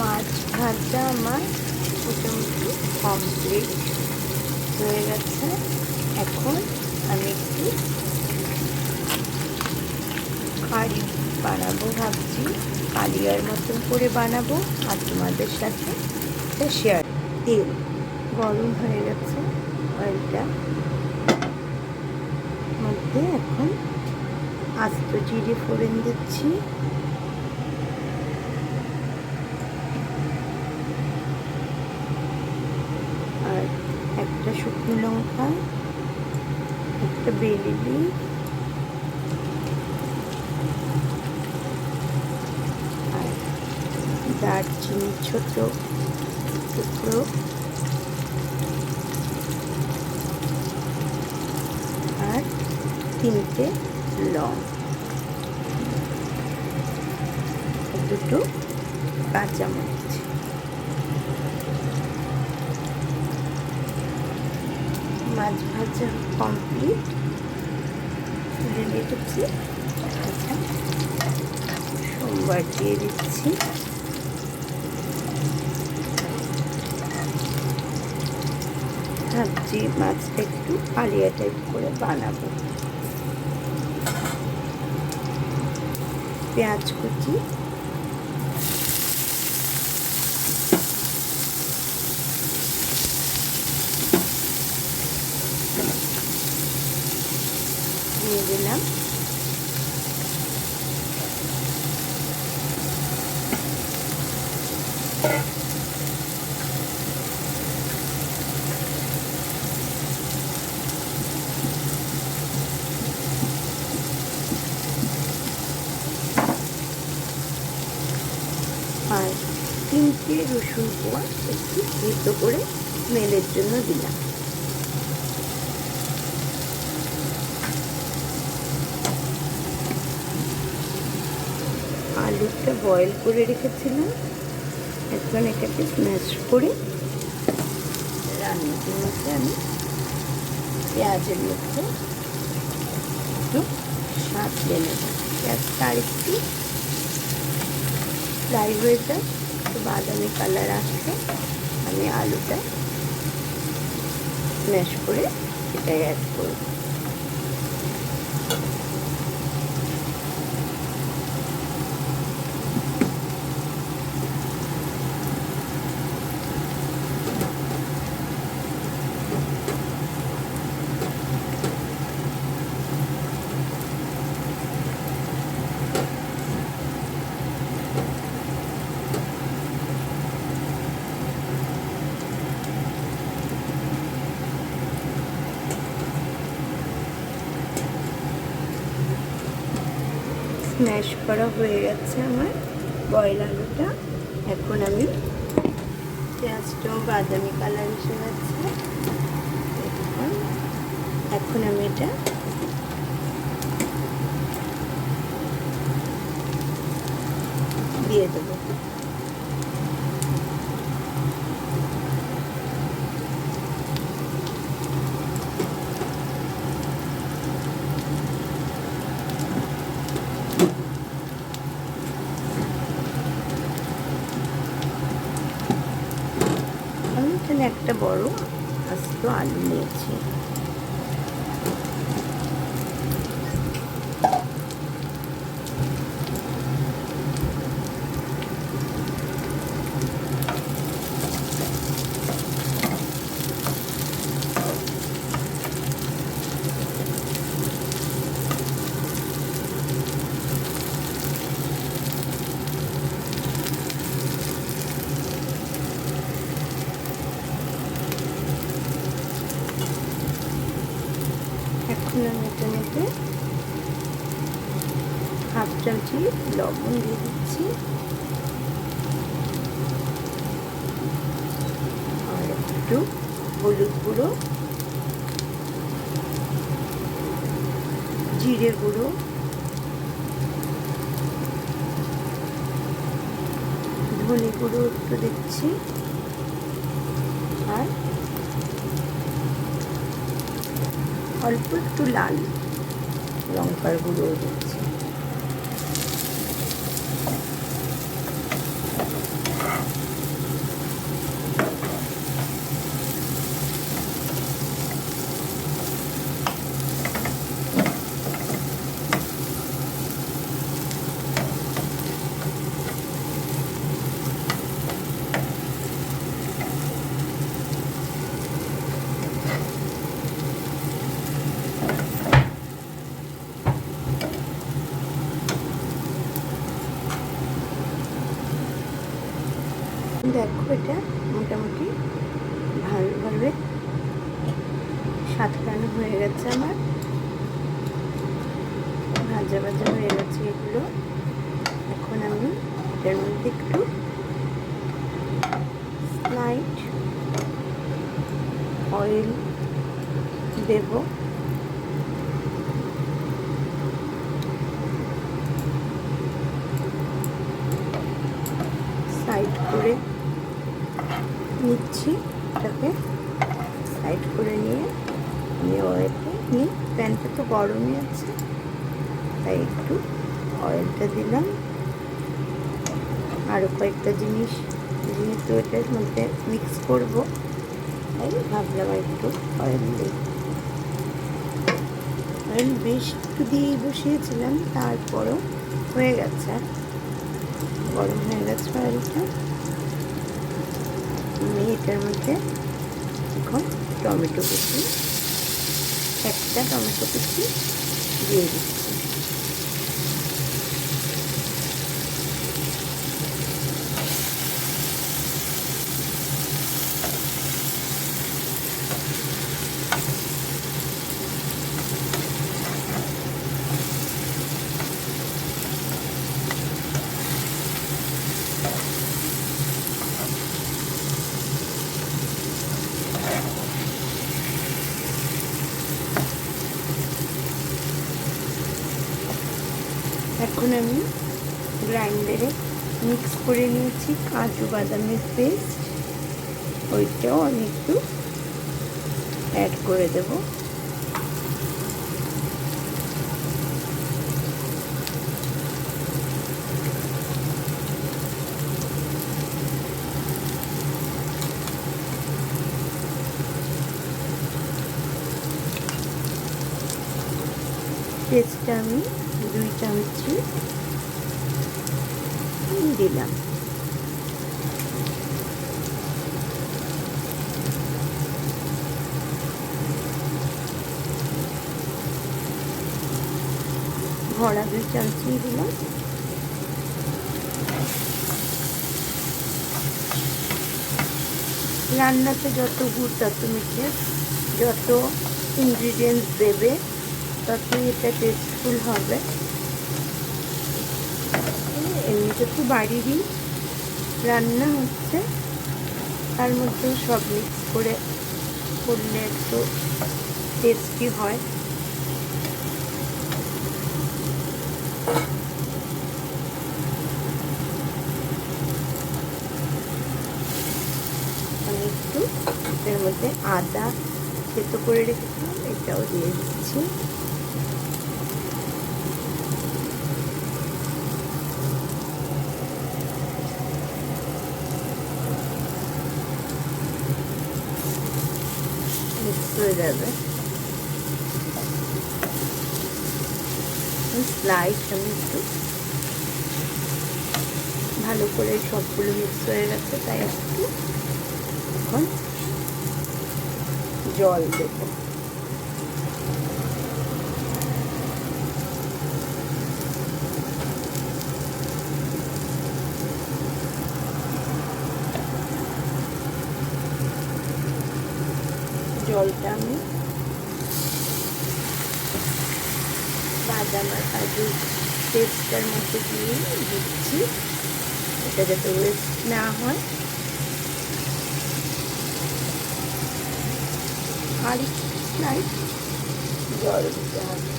মাছ ভাজা আমার মোটামুটি কমপ্লিট হয়ে গেছে। এখন আমি একটু কারি বানাবো ভাবছি, কালিয়ার মতন করে বানাবো আর তোমাদের সাথে শেয়ার। তেল গরম হয়ে গেছে, অয়েলটা মধ্যে এখন আস্ত জিরে ফোড়ন দিচ্ছি, আর একটা শুকনো লঙ্কা, একটা বেলিলি, আর দারচিনি ছোট টুকরো, আর 3টে লং, দুটো কাঁচামরিচ। মাছ ভাজা কমপ্লিট, তুলে রেখেছি। আচ্ছা, সোমবার দিয়ে দিচ্ছি। ভাবছি মাছটা একটু কালিয়া টাইপ করে বানাবো। পেঁয়াজ কুচি, দিয়ে দিলাম আর 3টে রসুন কোয়া একটু ভিতো করে স্মেলের জন্য দিলাম। আলুটা বয়েল করে রেখেছিলাম, এখন এটাকে স্ম্যাশ করে রান্নার মধ্যে আমি পেঁয়াজের মধ্যে একটু সাঁতলে নেব। পেঁয়াজটা আর একটু ফ্রাই হয়ে যায়, একটু বাদামি কালার আসলে আমি আলুটা স্ম্যাশ করে এটাই অ্যাড করব। স্ম্যাশ করা হয়ে গেছে আমার বয়েল আলুটা। এখন আমি পেঁয়াজটাও বাদামি কালার এসে গেছে, এখন আমি এটা দিয়ে দেবো। আমি এখানে একটা বড় আস্ত আলু নিয়েছি। এখন আমি এটা মধ্যে হাফ চামচি লবণ দিয়ে দিচ্ছি, আর একটু হলুদ গুঁড়ো, জিরে গুঁড়ো, ধনে গুঁড়ো একটু দিচ্ছি, আর অল্প একটু লাল লঙ্কার গুঁড়ো দিচ্ছি। দেখো এটা মোটামুটি ভালোভাবে সাতলানো হয়ে গেছে আমার, ভাজা ভাজা হয়ে গেছে এগুলো। এখন আমি এটার মধ্যে একটু স্লাইট অয়েল দেব। সাইড করে নিচ্ছি, এটাকে সাইড করে নিয়ে আমি অয়েলটা নিয়ে, প্যানটা তো গরমই আছে তাই একটু অয়েলটা দিলাম। আরও কয়েকটা জিনিস যেহেতু এটার মধ্যে মিক্স করব তাই ভাবলাম একটু অয়েল দিই। অয়েল বেশ একটু দিয়ে বসিয়েছিলাম, তারপরও হয়ে গেছে, গরম হয়ে গেছে অয়েলটা। আমি এটার মধ্যে এখন টমেটো কুচি, একটা টমেটো কুচি দিয়ে দিচ্ছি। এখন আমি গ্রাইন্ডারে মিক্স করে নিয়েছি কাজু বাদামের পেস্ট, ওইটাও আমি একটু অ্যাড করে দেব। পেস্টটা আমি 2 চামচ দিলাম। ভরা 2 চামচ দিলাম। রান্নাতে যত গুড় তত মিঠে, যত ইনগ্রিডিয়েন্টস দেবে ততই এটা টেস্টফুল হবে। এমনিতে তো বাড়িরই রান্না হচ্ছে, তার মধ্যেও সব মিক্স করে করলে একটু টেস্টি হয়। আমি একটু এর মধ্যে আদা থেতো করে রেখেছিলাম, এটাও দিয়ে দিচ্ছি। মিক্স হয়ে যাবে। স্লাইড আমি একটু ভালো করে সবগুলো মিক্স হয়ে গেছে, তাই একটু এখন জল দেব। জলটা আমি বাদাম আর কাজু পেস্টটার মধ্যে দিয়ে দিচ্ছি, এটা যাতে ওয়েস্ট না হয়। আর স্লাইড জল দিতে হবে।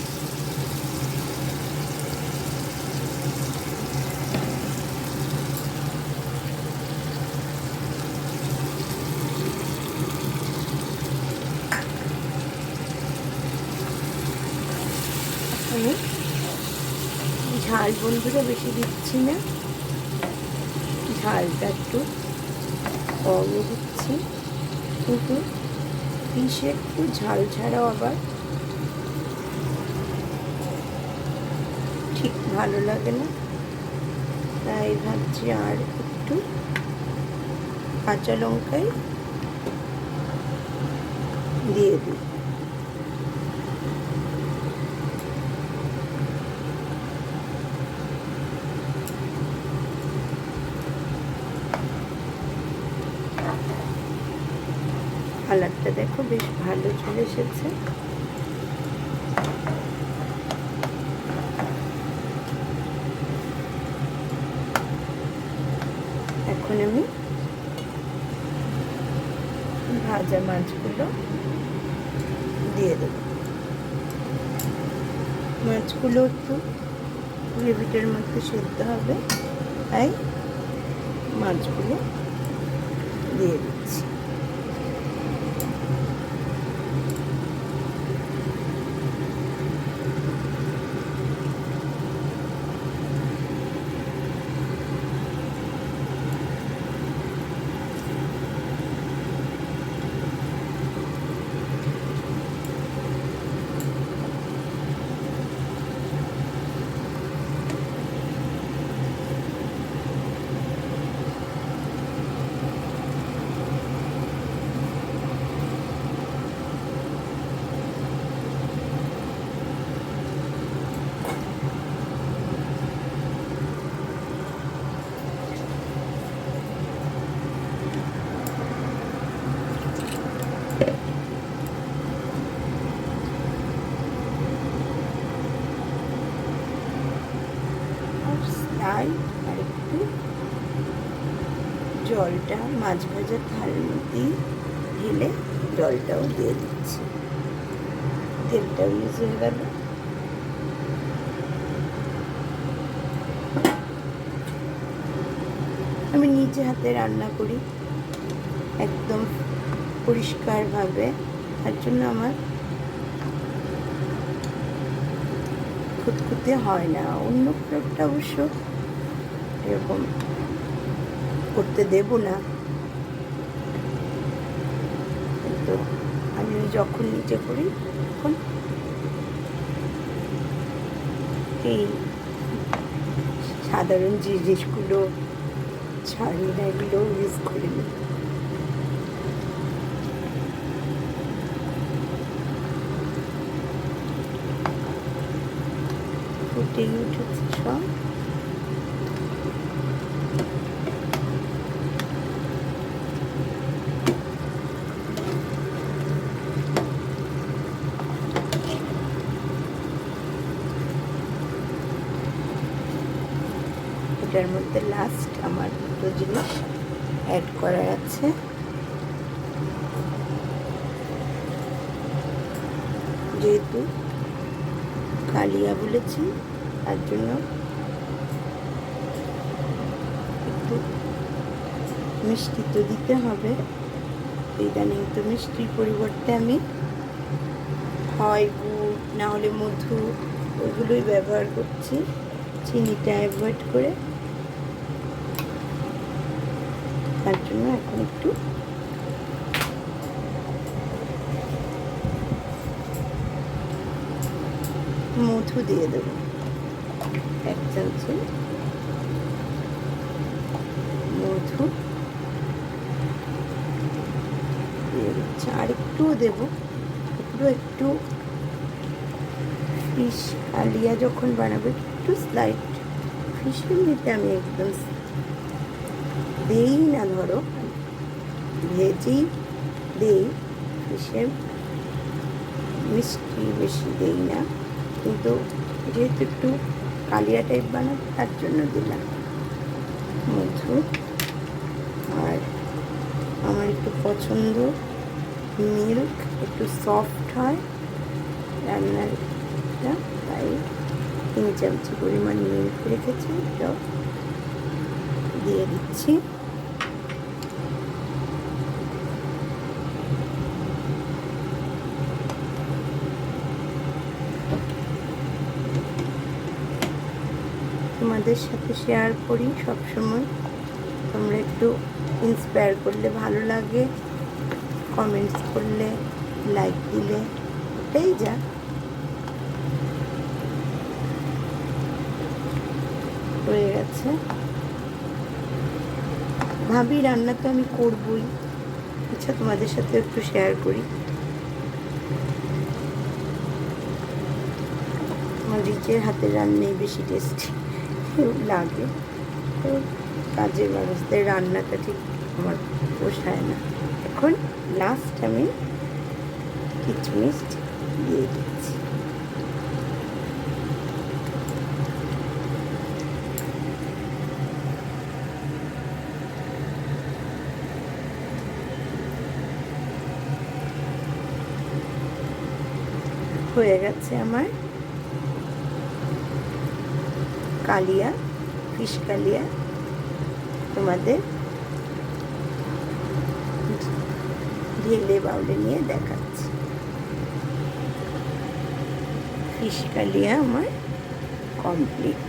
আমি ঝাল বন্ধুরা বেশি দিচ্ছি না, ঝালটা একটু কমই দিচ্ছি, কিন্তু ফিশে একটু ঝাল ছাড়াও আবার ঠিক ভালো লাগে না, তাই ভাবছি আর একটু কাঁচা লঙ্কাই দিয়ে দিই। কালারটা দেখো বেশ ভালো চলে এসেছে। এখন আমি ভাজা মাছগুলো দিয়ে দেব। মাছগুলো একটু গ্রেভিটার মধ্যে সেদ্ধ হবে, তাই মাছগুলো দিয়ে দিচ্ছি। আর একটু জলটা মাছ ভাজার থালের মধ্যেই ঢেলে জলটাও দিয়ে দিচ্ছি। তেলটাও ইউজ হয়ে গেল। আমি নিজে হাতে রান্না করি একদম পরিষ্কারভাবে, তার জন্য আমার খুঁতখুঁতে হয় না। অন্য লোকটা অবশ্য এরকম করতে দেব না, কিন্তু আমি যখন নিজে করি তখন এই সাধারণ জিনিসগুলো ছাড়ি না, এগুলো ইউজ করি না। ফুটেই উঠেছে সব। এটার মধ্যে লাস্ট আমার দুটো জিনিস অ্যাড করার আছে। যেহেতু কালিয়া বলেছি, তার জন্য একটু মিষ্টি তো দিতে হবে। ইদানিং তো মিষ্টির পরিবর্তে আমি হয় গুড় না হলে মধু ওইগুলোই ব্যবহার করছি, চিনিটা অ্যাভয়েড করে। তার জন্য এখন একটু মধু দিয়ে দেবো, 1 চামচে মধু দিয়ে দিচ্ছি। আর একটুও দেবো, একটু ফিশ কালিয়া যখন বানাবো একটু স্লাইট, ফিশ এমনিতে আমি একদম দেই না, ধরো ভেজেই দেই, ফিশের মিষ্টি বেশি দেই না, কিন্তু যেহেতু একটু কালিয়া টাইপ বানাবো তার জন্য দিলাম মধু। আর আমার একটু পছন্দ মিল্ক, একটু সফট হয় রান্নাটা, তাই 3 চামচ পরিমাণ মিল্ক রেখেছি, এটাও দিয়ে দিচ্ছি। তোমাদের সাথে শেয়ার করি সবসময়, তোমরা একটু ইন্সপায়ার করলে ভালো লাগে, কমেন্টস করলে, লাইক দিলে, এটাই যা। হয়ে গেছে, ভাবি রান্না তো আমি করবই, আচ্ছা তোমাদের সাথে একটু শেয়ার করি। আমার রিচের হাতের রান্নাই বেশি টেস্টি লাগে, তো কাজের মানুষদের রান্নাটা ঠিক আমার পোষায় না। এখন লাস্ট আমি কিচমিচ দিয়ে দিচ্ছি। হয়ে গেছে আমার কালিয়া, ফিশ কালিয়া। তোমাদের ঢেলে বাউলে নিয়ে দেখাচ্ছি। ফিশ কালিয়া আমার কমপ্লিট।